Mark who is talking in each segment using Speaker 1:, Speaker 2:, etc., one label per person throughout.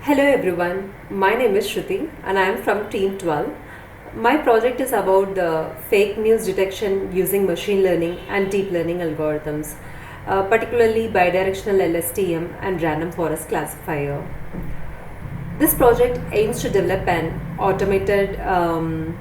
Speaker 1: Hello everyone, my name is Shruthi and I am from Team 12. My project is about the fake news detection using machine learning and deep learning algorithms, particularly bidirectional LSTM and random forest classifier. This project aims to develop an automated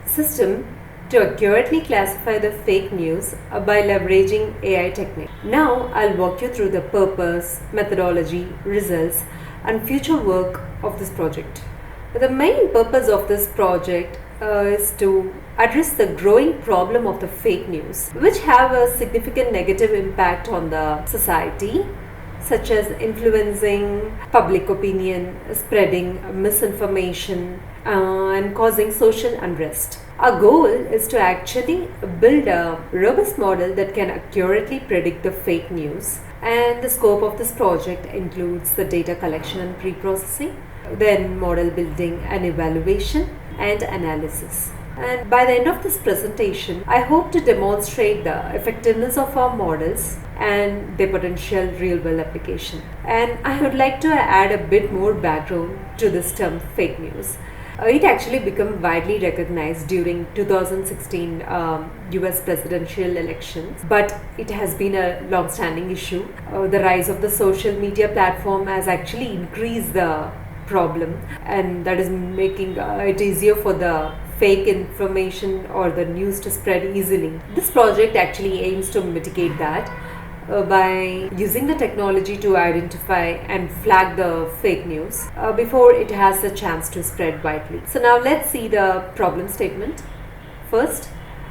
Speaker 1: system to accurately classify the fake news by leveraging AI technique. Now I'll walk you through the purpose, methodology, results and future work of this project. The main purpose of this project is to address the growing problem of the fake news, which have a significant negative impact on the society, such as influencing public opinion, spreading misinformation, and causing social unrest. Our goal is to actually build a robust model that can accurately predict the fake news, and the scope of this project includes the data collection and pre-processing, then model building and evaluation and analysis. And by the end of this presentation, I hope to demonstrate the effectiveness of our models and their potential real-world application. And I would like to add a bit more background to this term fake news. It actually became widely recognized during 2016 US presidential elections, but it has been a long-standing issue. The rise of the social media platform has actually increased the problem, and that is making it easier for the fake information or the news to spread easily. This project actually aims to mitigate that by using the technology to identify and flag the fake news before it has a chance to spread widely. So now let's see the problem statement. First,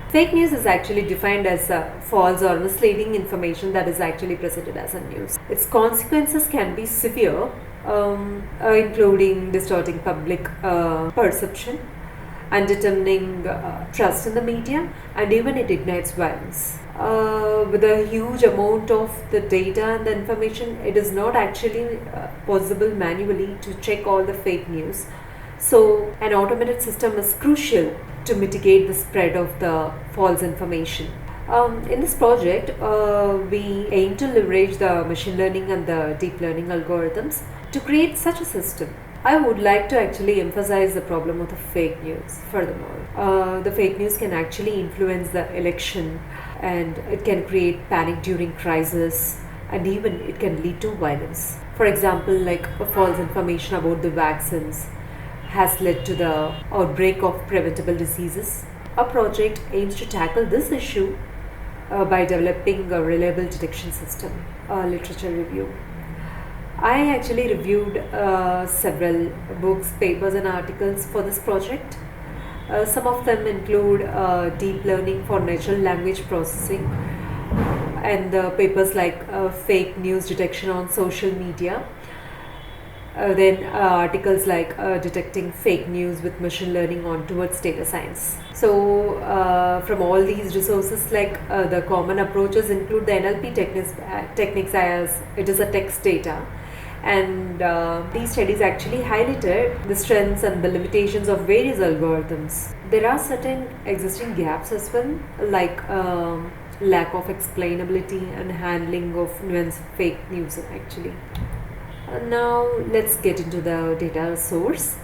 Speaker 1: fake news is actually defined as false or misleading information that is actually presented as a news. Its consequences can be severe, including distorting public perception and determining trust in the media, and even it ignites violence. With a huge amount of the data and the information, it is not actually possible manually to check all the fake news. So an automated system is crucial to mitigate the spread of the false information. In this project, we aim to leverage the machine learning and the deep learning algorithms to create such a system. I would like to actually emphasize the problem of the fake news furthermore. The fake news can actually influence the election, and it can create panic during crisis, and even it can lead to violence. For example, like false information about the vaccines has led to the outbreak of preventable diseases. Our project aims to tackle this issue by developing a reliable detection system. Literature review. I actually reviewed several books, papers and articles for this project. Some of them include deep learning for natural language processing and papers like fake news detection on social media. Then articles like detecting fake news with machine learning on towards data science. So from all these resources, like the common approaches include the NLP techniques as it is a text data. And these studies actually highlighted the strengths and the limitations of various algorithms. There are certain existing gaps as well, like lack of explainability and handling of nuanced fake news actually. Now let's get into the data source.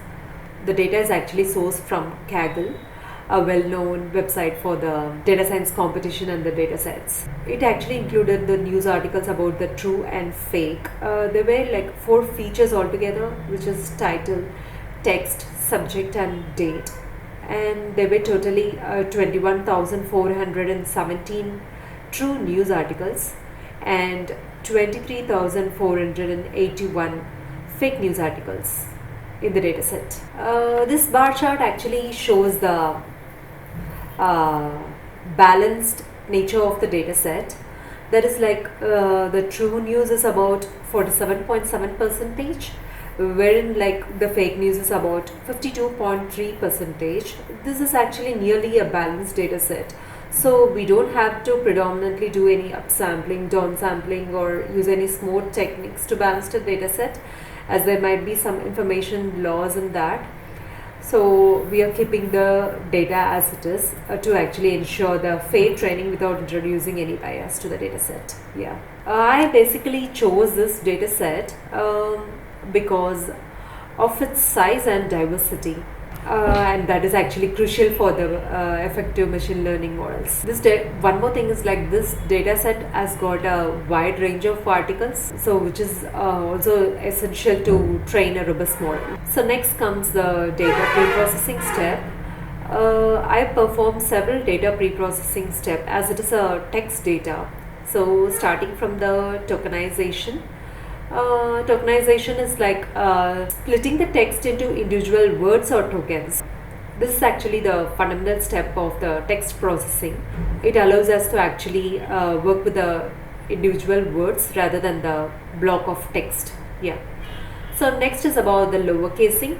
Speaker 1: The data is actually sourced from Kaggle, a well-known website for the data science competition and the data sets. It actually included the news articles about the true and fake. There were like 4 features altogether, which is title, text, subject and date. And there were totally 21,417 true news articles and 23,481 fake news articles in the data set. This bar chart actually shows the balanced nature of the data set. That is like the true news is about 47.7%, wherein like the fake news is about 52.3%. This is actually nearly a balanced data set. So we don't have to predominantly do any upsampling, downsampling or use any smooth techniques to balance the data set, as there might be some information loss in that. So we are keeping the data as it is to actually ensure the fair training without introducing any bias to the data set. I basically chose this data set because of its size and diversity. And that is actually crucial for the effective machine learning models. One more thing is like this data set has got a wide range of articles, so which is also essential to train a robust model. So next comes the data pre-processing step. I perform several data pre-processing steps as it is a text data. So starting from the tokenization. Tokenization is like splitting the text into individual words or tokens. This is actually the fundamental step of the text processing. It allows us to actually work with the individual words rather than the block of text. Yeah. So next is about the lowercasing.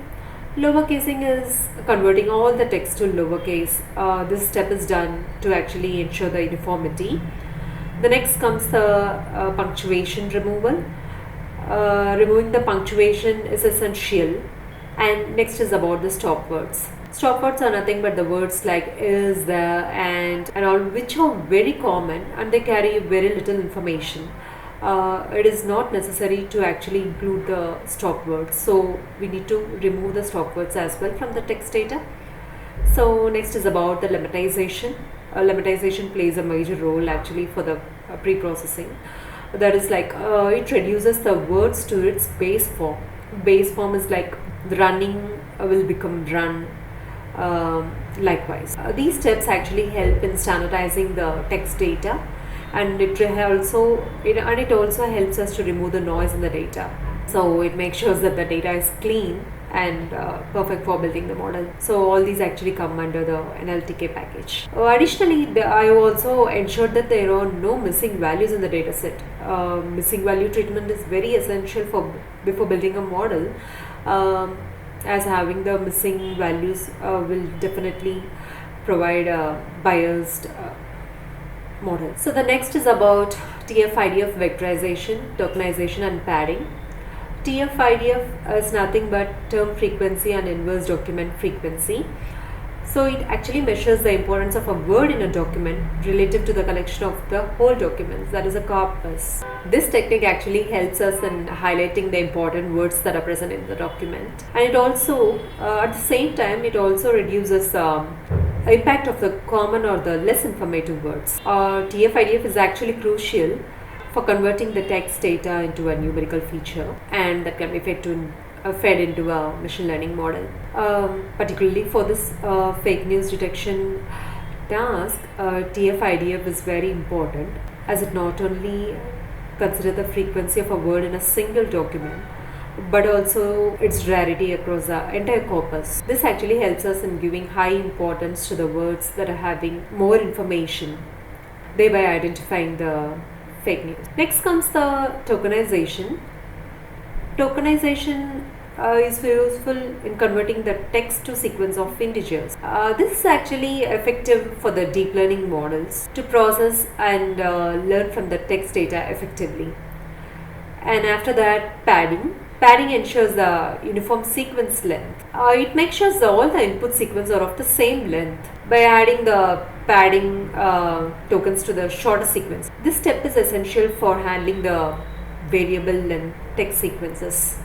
Speaker 1: Lowercasing is converting all the text to lowercase. This step is done to actually ensure the uniformity. The next comes the punctuation removal. Removing the punctuation is essential. And next is about the stop words. Stop words are nothing but the words like is, there, and all, which are very common and they carry very little information. It is not necessary to actually include the stop words, so we need to remove the stop words as well from the text data. So next is about the lemmatization. Lemmatization plays a major role actually for the pre-processing. That is like it reduces the words to its base form. Base form is like the running will become run. Likewise, these steps actually help in standardizing the text data, and it also helps us to remove the noise in the data. So it makes sure that the data is clean and perfect for building the model. So all these actually come under the NLTK package. Additionally, I also ensured that there are no missing values in the data set. Missing value treatment is very essential before building a model, as having the missing values will definitely provide a biased model. So the next is about TF-IDF vectorization, tokenization and padding. TF-IDF is nothing but term frequency and inverse document frequency. So it actually measures the importance of a word in a document relative to the collection of the whole documents, that is a corpus. This technique actually helps us in highlighting the important words that are present in the document. And it also, at the same time, it also reduces the impact of the common or the less informative words. TF-IDF is actually crucial for converting the text data into a numerical feature, and that can be fed into a machine learning model. Particularly for this fake news detection task, TF-IDF is very important, as it not only considers the frequency of a word in a single document, but also its rarity across the entire corpus. This actually helps us in giving high importance to the words that are having more information, thereby identifying the fake news. Next comes the tokenization. Tokenization is useful in converting the text to sequence of integers. This is actually effective for the deep learning models to process and learn from the text data effectively. And after that, padding. Padding ensures the uniform sequence length. It makes sure that all the input sequences are of the same length by adding the padding tokens to the shorter sequence. This step is essential for handling the variable length text sequences.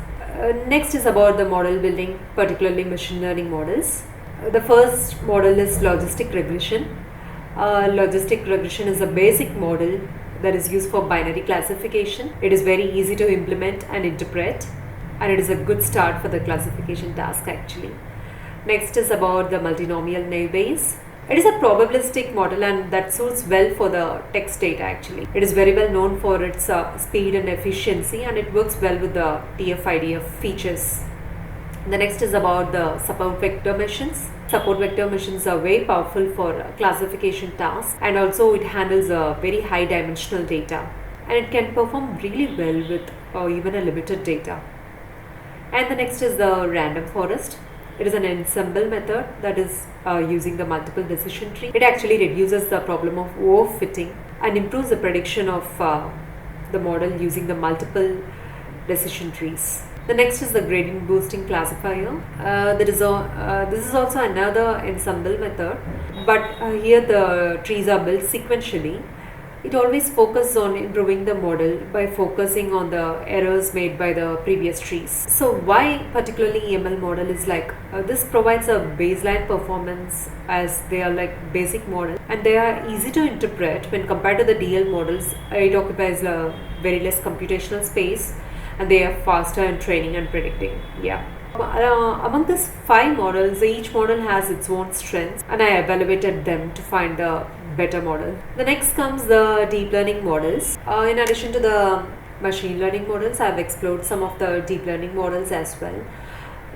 Speaker 1: Next is about the model building, particularly machine learning models. The first model is logistic regression. Logistic regression is a basic model that is used for binary classification. It is very easy to implement and interpret, and it is a good start for the classification task actually. Next is about the multinomial naive Bayes. It is a probabilistic model and that suits well for the text data actually. It is very well known for its speed and efficiency, and it works well with the TF-IDF features. The next is about the support vector machines. Support vector machines are very powerful for classification tasks, and also it handles very high dimensional data, and it can perform really well with even a limited data. And the next is the random forest. It is an ensemble method that is using the multiple decision tree. It actually reduces the problem of overfitting and improves the prediction of the model using the multiple decision trees. The next is the gradient boosting classifier. This is also another ensemble method, but here the trees are built sequentially, It always focuses on improving the model by focusing on the errors made by the previous trees. So why particularly ML model is this provides a baseline performance as they are like basic model and they are easy to interpret when compared to the DL models. It occupies a very less computational space and they are faster in training and predicting. Yeah. Among these 5 models, each model has its own strengths and I evaluated them to find the better model. The next comes the deep learning models. In addition to the machine learning models, I have explored some of the deep learning models as well.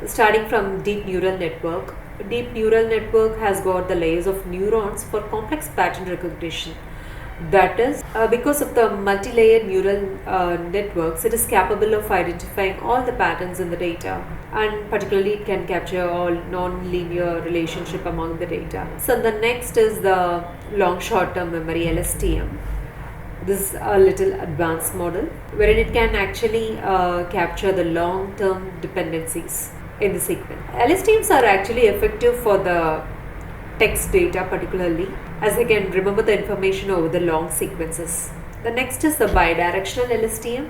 Speaker 1: Starting from deep neural network. Deep neural network has got the layers of neurons for complex pattern recognition. That is, because of the multi-layered neural networks, it is capable of identifying all the patterns in the data, and particularly it can capture all non-linear relationship among the data. So the next is the long short-term memory, LSTM. This is a little advanced model wherein it can actually capture the long-term dependencies in the sequence. LSTMs are actually effective for the text data particularly, as they can remember the information over the long sequences. The next is the bidirectional LSTM.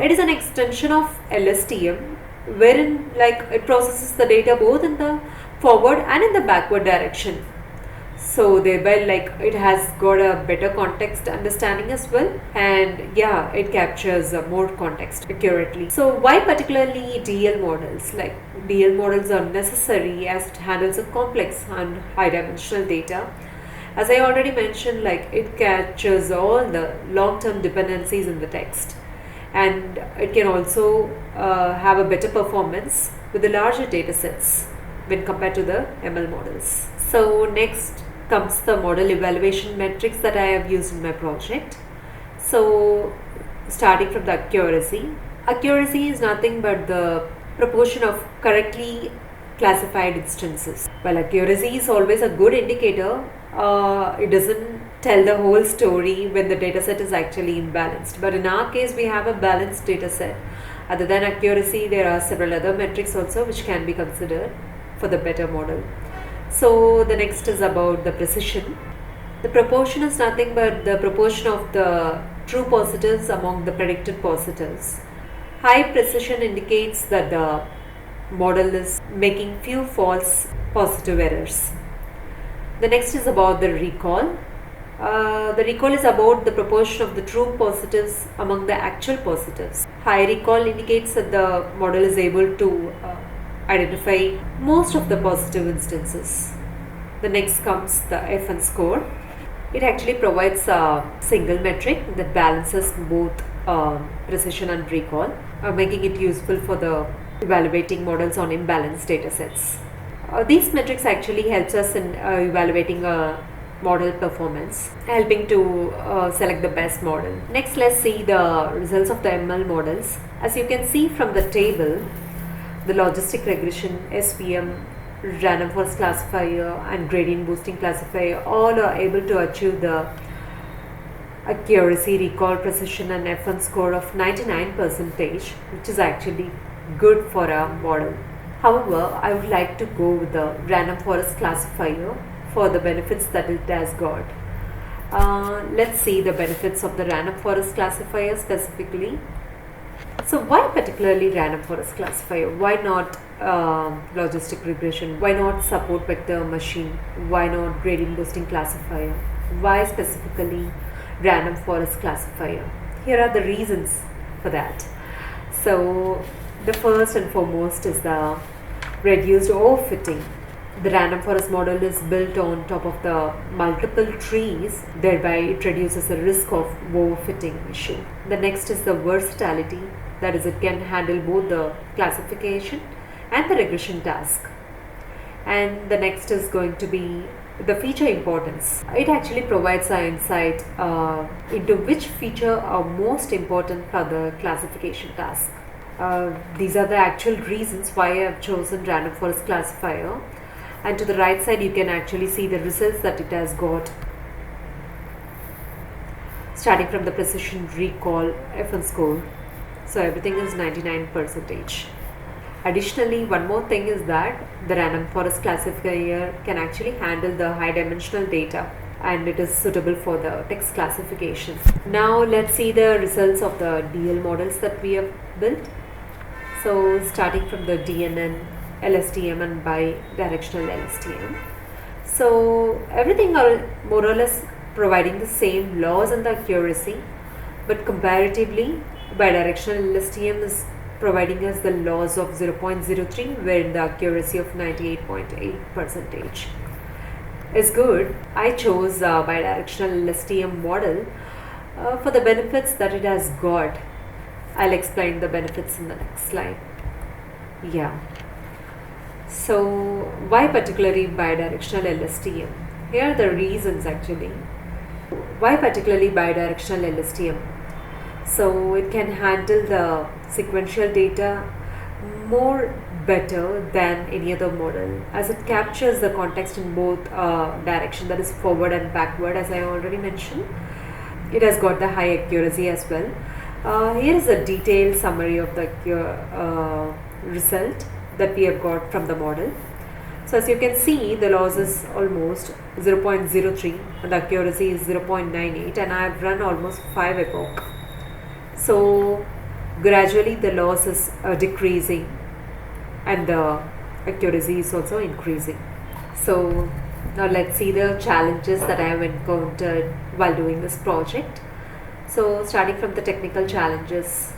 Speaker 1: It is an extension of LSTM wherein it processes the data both in the forward and in the backward direction. So thereby it has got a better context understanding as well, and yeah, it captures more context accurately. So why particularly DL models? DL models are necessary as it handles a complex and high dimensional data. As I already mentioned, it captures all the long-term dependencies in the text, and it can also have a better performance with the larger data sets when compared to the ML models. So next comes the model evaluation metrics that I have used in my project. So starting from the accuracy. Accuracy is nothing but the proportion of correctly classified instances. While accuracy is always a good indicator, it doesn't tell the whole story when the dataset is actually imbalanced. But in our case, we have a balanced dataset. Other than accuracy, there are several other metrics also which can be considered for the better model. So the next is about the precision. The proportion is nothing but the proportion of the true positives among the predicted positives. High precision indicates that the model is making few false positive errors. The next is about the recall. The recall is about the proportion of the true positives among the actual positives. High recall indicates that the model is able to identify most of the positive instances. The next comes the FN score. It actually provides a single metric that balances both precision and recall, making it useful for the evaluating models on imbalanced datasets. These metrics actually helps us in evaluating a model performance, helping to select the best model. Next, let's see the results of the ML models. As you can see from the table, the logistic regression, SVM, random forest classifier and gradient boosting classifier all are able to achieve the accuracy, recall, precision and FN score of 99%, which is actually good for a model. However, I would like to go with the random forest classifier for the benefits that it has got. Let's see the benefits of the random forest classifier specifically. So why particularly random forest classifier? Why not logistic regression? Why not support vector machine? Why not gradient boosting classifier? Why specifically random forest classifier? Here are the reasons for that. So the first and foremost is the reduced overfitting. The random forest model is built on top of the multiple trees, thereby it reduces the risk of overfitting issue. The next is the versatility, that is, it can handle both the classification and the regression task. And the next is going to be the feature importance. It actually provides an insight into which feature are most important for the classification task. These are the actual reasons why I have chosen random forest classifier. And to the right side you can actually see the results that it has got, starting from the precision, recall, FN score. So everything is 99%. Additionally, one more thing is that the random forest classifier can actually handle the high dimensional data. and it is suitable for the text classification. Now let's see the results of the DL models that we have built. So starting from the DNN, LSTM and bidirectional LSTM. So everything are more or less providing the same laws and the accuracy, but comparatively bidirectional LSTM is providing us the loss of 0.03 wherein the accuracy of 98.8% is good. I chose bidirectional LSTM model for the benefits that it has got. I'll explain the benefits in the next slide. Yeah. So why particularly bidirectional LSTM? Here are the reasons actually. Why particularly bidirectional LSTM? So it can handle the sequential data more better than any other model, as it captures the context in both direction, that is forward and backward, as I already mentioned. It has got the high accuracy as well. Here is a detailed summary of the result that we have got from the model. So as you can see, the loss is almost 0.03 and the accuracy is 0.98, and I have run almost 5 epoch. So gradually the loss is decreasing and the accuracy is also increasing. So now let's see the challenges that I have encountered while doing this project. So starting from the technical challenges,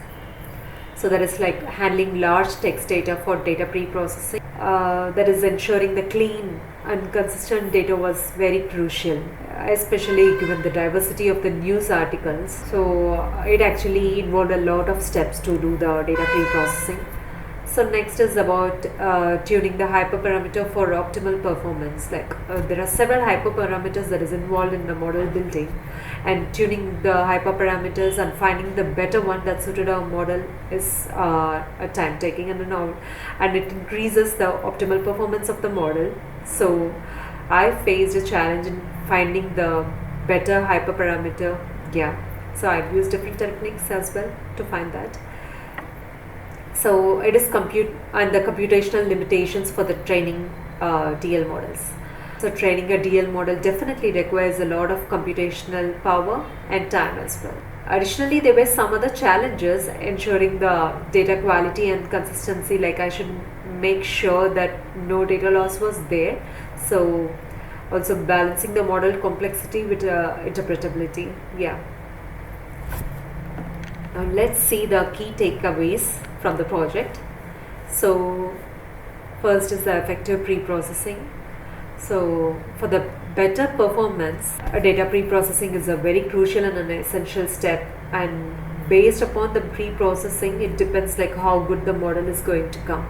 Speaker 1: so that is like handling large text data for data pre-processing. That is ensuring the clean and consistent data was very crucial, especially given the diversity of the news articles. So it actually involved a lot of steps to do the data pre-processing. So next is about tuning the hyperparameter for optimal performance. Like there are several hyperparameters that is involved in the model building, and tuning the hyperparameters and finding the better one that suited our model is a time taking and it increases the optimal performance of the model. So I faced a challenge in finding the better hyperparameter. Yeah, so I've used different techniques as well to find that. So it is the computational limitations for the training DL models. So training a DL model definitely requires a lot of computational power and time as well. Additionally, there were some other challenges ensuring the data quality and consistency, like I should make sure that no data loss was there. So also balancing the model complexity with interpretability. Yeah. Now let's see the key takeaways from the project. So first is the effective pre-processing. So for the better performance, data pre-processing is a very crucial and an essential step, and based upon the pre-processing it depends like how good the model is going to come.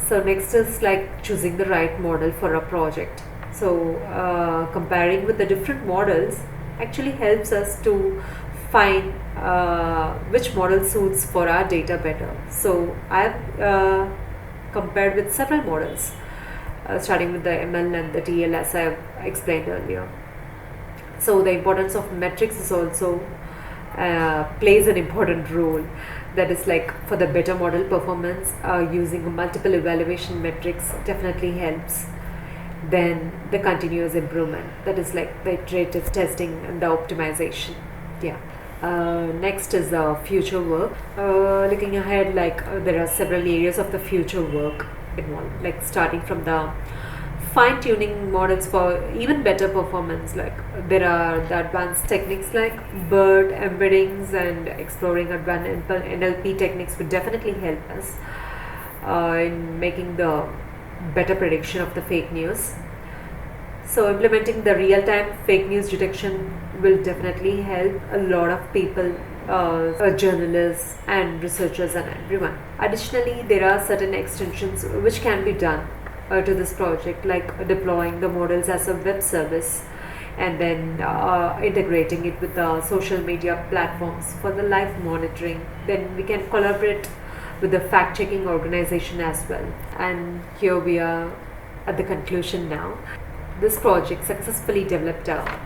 Speaker 1: So next is like choosing the right model for a project. So comparing with the different models actually helps us to find which model suits for our data better. So I have compared with several models, starting with the ML and the TL, as I have explained earlier. So the importance of metrics is also plays an important role. That is like for the better model performance, using multiple evaluation metrics definitely helps. Then the continuous improvement, that is like the iterative testing and the optimization. Yeah. Next is the future work. Looking ahead, like there are several areas of the future work involved, like starting from the fine-tuning models for even better performance. Like there are the advanced techniques like BERT, embeddings, and exploring advanced NLP techniques would definitely help us in making the better prediction of the fake news. So implementing the real-time fake news detection will definitely help a lot of people, journalists and researchers and everyone. Additionally, there are certain extensions which can be done to this project, like deploying the models as a web service and then integrating it with the social media platforms for the live monitoring. Then we can collaborate with the fact-checking organization as well. And here we are at the conclusion now. This project successfully developed a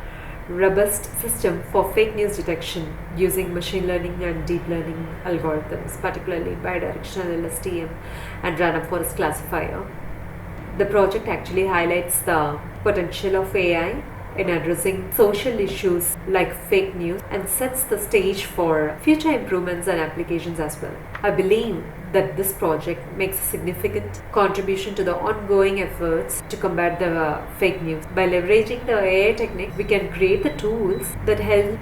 Speaker 1: robust system for fake news detection using machine learning and deep learning algorithms, particularly bidirectional LSTM and random forest classifier. The project actually highlights the potential of AI in addressing social issues like fake news and sets the stage for future improvements and applications as well. I believe that this project makes a significant contribution to the ongoing efforts to combat the fake news. By leveraging the AI technique, we can create the tools that help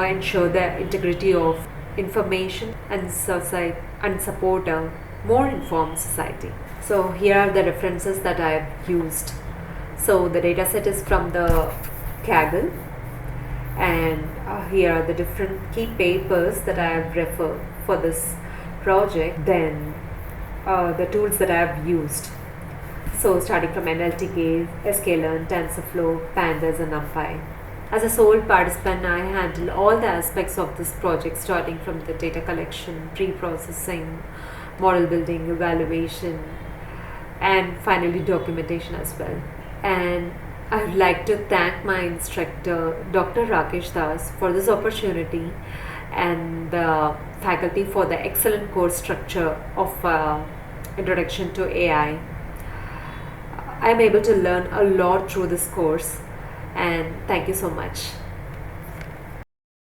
Speaker 1: ensure the integrity of information and support a more informed society. So here are the references that I have used. So the dataset is from the Kaggle, and here are the different key papers that I have referred for this project. Then the tools that I have used. So starting from NLTK, sklearn, TensorFlow, Pandas and NumPy. As a sole participant, I handle all the aspects of this project, starting from the data collection, pre-processing, model building, evaluation, and finally documentation as well. And I would like to thank my instructor, Dr. Rakesh Das, for this opportunity, and the faculty for the excellent course structure of Introduction to AI. I am able to learn a lot through this course, and thank you so much.